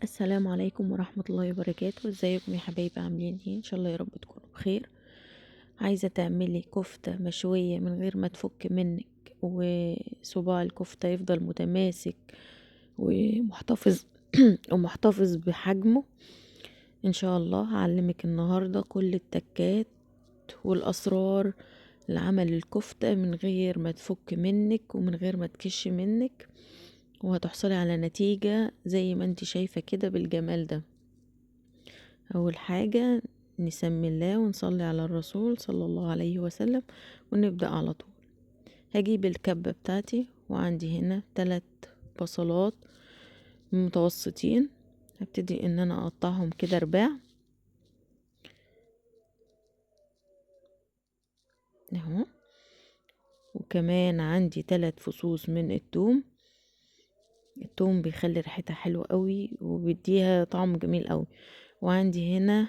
السلام عليكم ورحمة الله وبركاته. ازيكم يا حبايبي؟ عاملين ايه؟ ان شاء الله يا رب تكونوا بخير. عايزة تعملي كفتة مشوية من غير ما تفك منك، وصباع الكفتة يفضل متماسك ومحتفظ ومحتفظ بحجمه. ان شاء الله هعلمك النهاردة كل التكات والاسرار لعمل الكفتة من غير ما تفك منك ومن غير ما تكش منك، وهتحصلي على نتيجة زي ما انت شايفة كده بالجمال ده. اول حاجة نسمي الله ونصلي على الرسول صلى الله عليه وسلم ونبدأ على طول. هجيب الكبة بتاعتي، وعندي هنا 3 بصلات متوسطين. هبتدي ان انا اقطعهم كده رباع اهو. وكمان عندي 3 فصوص من الثوم. الثوم بيخلي ريحتها حلوة قوي وبيديها طعم جميل قوي. وعندي هنا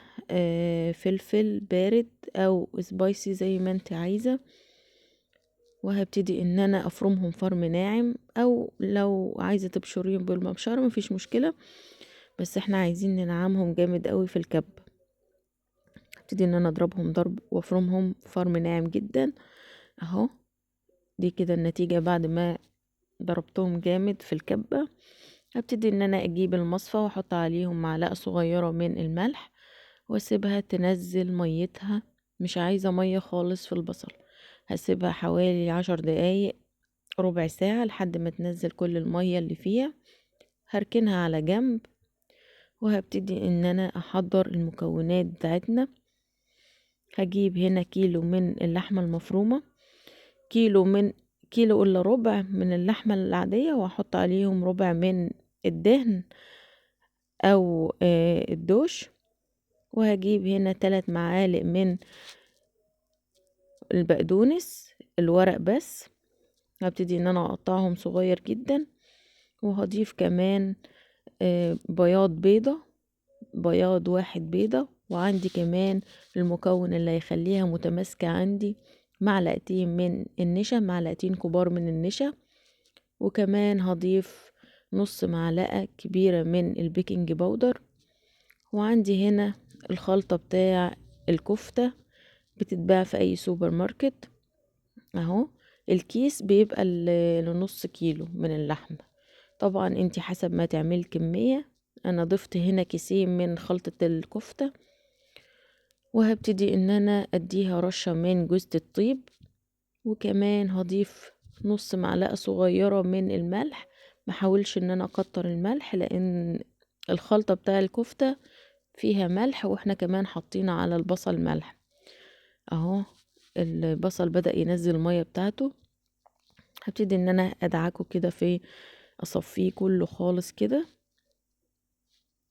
فلفل بارد او سبايسي زي ما انت عايزة. وهبتدي ان انا افرمهم فرم ناعم، او لو عايزة تبشريهم بالمبشرة مفيش مشكلة، بس احنا عايزين ننعمهم جامد قوي في الكب. هبتدي ان انا اضربهم ضرب وافرمهم فرم ناعم جدا اهو. دي كده النتيجة بعد ما ضربتهم جامد في الكبة. هبتدي ان انا اجيب المصفى واحط عليهم معلقة صغيرة من الملح واسيبها تنزل ميتها. مش عايزة مية خالص في البصل. هسيبها حوالي 10 دقايق، ربع ساعة، لحد ما تنزل كل المية اللي فيها. هركنها على جنب، وهبتدي ان انا احضر المكونات بتاعتنا. هجيب هنا كيلو من اللحمة المفرومة، كيلو الا ربع من اللحمة العادية، واحط عليهم ربع من الدهن او الدوش. وهجيب هنا 3 معالق من البقدونس الورق بس. هبتدي ان انا اقطعهم صغير جدا. وهضيف كمان بياض 1 بيضة. وعندي كمان المكون اللي هيخليها متماسكة عندي، معلقتين من النشا، معلقتين كبار من النشا. وكمان هضيف نص معلقة كبيرة من البيكنج باودر. وعندي هنا الخلطة بتاع الكفتة، بتتباع في اي سوبر ماركت اهو. الكيس بيبقى لنص كيلو من اللحمة. طبعا انتي حسب ما تعمل كمية. انا ضفت هنا كيسين من خلطة الكفتة. وهبتدي ان انا اديها رشة من جوزة الطيب. وكمان هضيف نص معلقة صغيرة من الملح. محاولش ان انا اكتر الملح، لان الخلطة بتاع الكفتة فيها ملح، واحنا كمان حطينا على البصل ملح اهو. البصل بدأ ينزل المية بتاعته. هبتدي ان انا ادعكه كده، اصفيه كله خالص كده،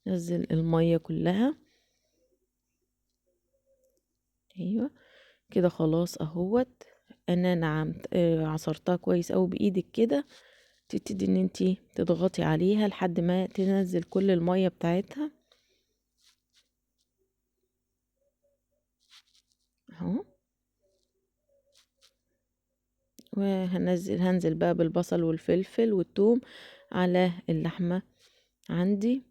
نزل المية كلها. ايوه كده خلاص اهوت. انا نعمت عصرتها كويس اوي بايدك كده. تبتدي ان انتي تضغطي عليها لحد ما تنزل كل المية بتاعتها اهو. هنزل بقى بالبصل والفلفل والثوم على اللحمة عندي.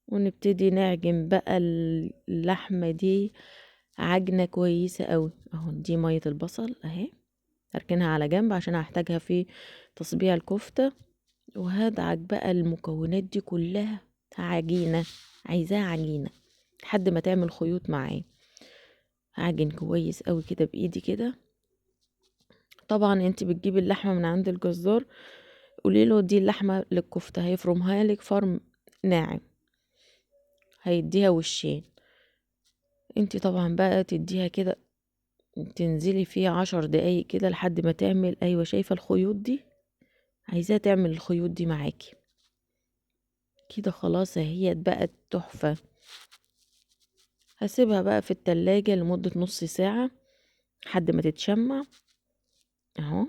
ونبتدي نعجن بقى اللحمة دي عجنة كويسة قوي اهو. دي مية البصل اهي، هركنها على جنب عشان هحتاجها في تصبيع الكفتة. وهدعك بقى المكونات دي كلها عجينة، عايزاها عجينة لحد ما تعمل خيوط معاه. هعجن كويس قوي كده بايدي كده. طبعا انت بتجيبي اللحمة من عند الجزار، قوليله دي اللحمة للكفتة، هيفرمها لك فرم ناعم، هيديها وشين. انت طبعا بقى تديها كده، تنزلي فيها 10 دقايق كده لحد ما تعمل، ايوه شايفة الخيوط دي؟ عايزاها تعمل الخيوط دي معاكي كده. خلاص اهي بقت تحفة. هسيبها بقى في التلاجة لمدة نص ساعة لحد ما تتشمع اهو.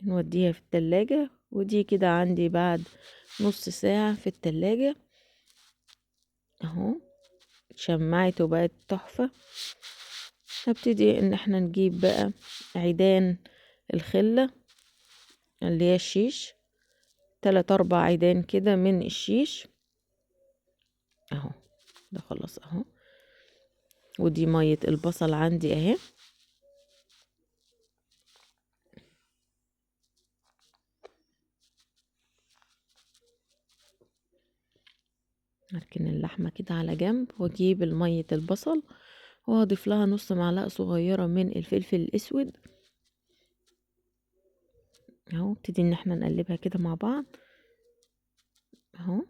نوديها في التلاجة. ودي كده عندي بعد نص ساعة في التلاجة اهو، اتشمعت وبقت تحفة. هبتدي ان احنا نجيب بقى عيدان الخلة اللي هي الشيش. 3 4 عيدان كده من الشيش اهو. ده خلاص اهو. ودي مية البصل عندي اهي. هركن اللحمة كده على جنب واجيب مية البصل واضيف لها نص معلقة صغيرة من الفلفل الاسود اهو. ابتدي ان احنا نقلبها كده مع بعض اهو.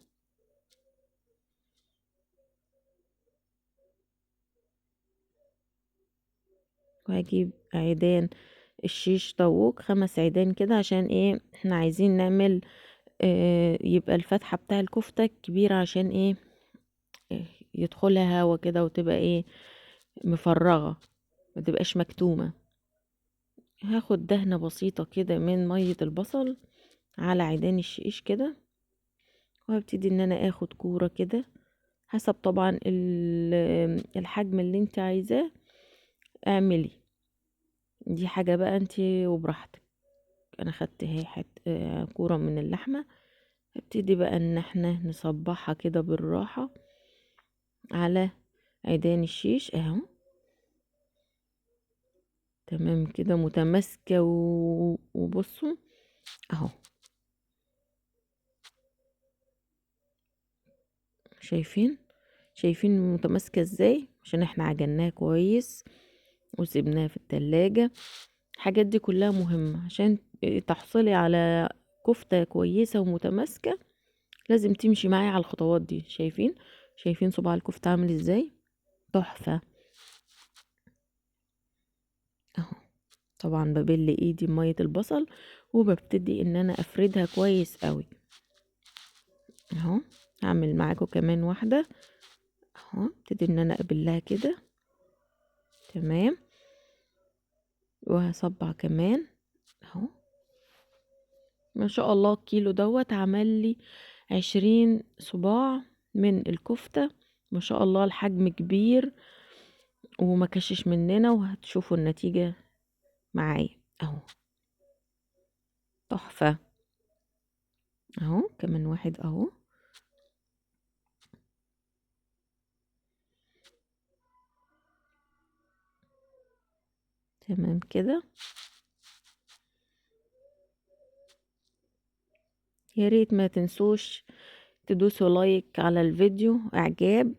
وهجيب عيدان الشيش طاووق 5 عيدان كده، عشان ايه احنا عايزين نعمل يبقى الفتحة بتاع الكفتة كبيرة، عشان ايه يدخلها هوا كده وتبقى ايه مفرغة، ما تبقاش مكتومة. هاخد دهنة بسيطة كده من مية البصل على عيدان الشيش كده، وهبتدي ان انا اخد كورة كده حسب طبعا الحجم اللي انت عايزاه اعملي. دي حاجة بقى انت وبراحتك. انا خدت اهي كورة من اللحمة. هبتدي بقى ان احنا نصبحها كده بالراحة على عيدان الشيش اهو. تمام كده متماسكة وبصوا اهو. شايفين متماسكة ازاي، عشان احنا عجناها كويس وسيبناها في التلاجة. الحاجات دي كلها مهمة عشان تحصلي على كفتة كويسة ومتماسكة. لازم تمشي معايا على الخطوات دي. شايفين صباع الكفتة عامل ازاي، تحفة اهو. طبعا ببل ايدي بمية البصل وببتدي ان انا افردها كويس قوي اهو. هعمل معاكم كمان واحدة اهو. ابتدي ان انا ابلها كده تمام. وهصبع كمان اهو. ما شاء الله الكيلو دوت عمل لي 20 صباع من الكفتة. ما شاء الله الحجم كبير وما كشش مننا، وهتشوفوا النتيجة معايا اهو. تحفة اهو. كمان واحد اهو. تمام كده. يا ريت ما تنسوش تدوسوا لايك على الفيديو اعجاب،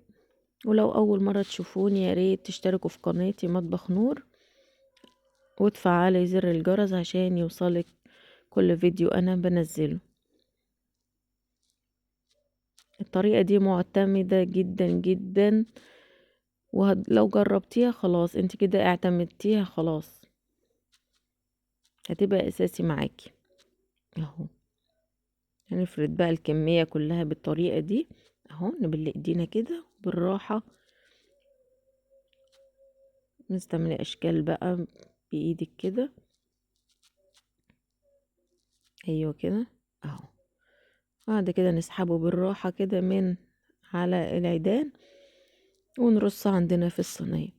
ولو اول مرة تشوفوني يا ريت تشتركوا في قناتي مطبخ نور وتفعلي زر الجرس عشان يوصلك كل فيديو انا بنزله. الطريقة دي معتمدة جدا جدا، ولو جربتيها خلاص انت كده اعتمدتيها خلاص، هتبقى اساسي معاكي اهو. هنفرد بقى الكمية كلها بالطريقة دي اهو. نبل ايدينا كده بالراحة، نستعمل اشكال بقى بايدك كده ايوه كده اهو. بعد كده نسحبه بالراحة كده من على العيدان ونرص عندنا في الصينية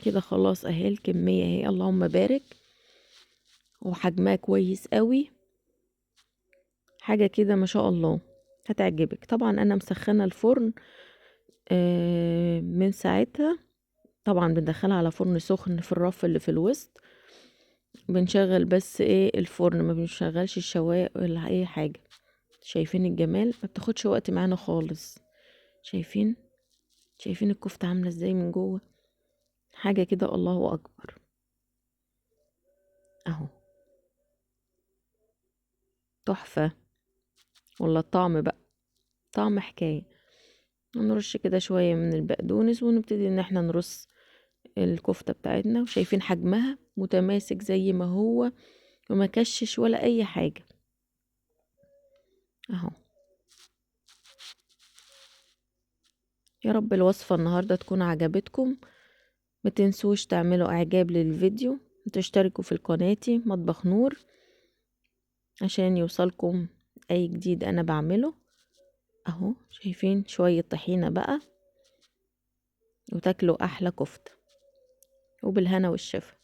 كده. خلاص اهي الكمية اهي اللهم بارك، وحجمها كويس قوي. حاجة كده ما شاء الله هتعجبك. طبعا انا مسخنة الفرن من ساعتها. طبعا بندخلها على فرن سخن في الرف اللي في الوسط. بنشغل بس ايه الفرن، ما بنشغلش الشوايه ولا اي حاجة. شايفين الجمال، ما بتاخدش وقت معانا خالص. شايفين الكفتة عاملة ازاي من جوه. حاجة كده الله اكبر اهو. تحفة. ولا الطعم بقى، طعم حكاية. نرش كده شوية من البقدونس ونبتدي ان احنا نرص الكفتة بتاعتنا. وشايفين حجمها متماسك زي ما هو وما كشش ولا اي حاجة اهو. يا رب الوصفة النهاردة تكون عجبتكم. ما تنسوش تعملوا اعجاب للفيديو وتشتركوا في قناتي مطبخ نور عشان يوصلكم اي جديد انا بعمله اهو. شايفين شوية طحينة بقى وتاكلوا احلى كفتة وبالهنا والشفا.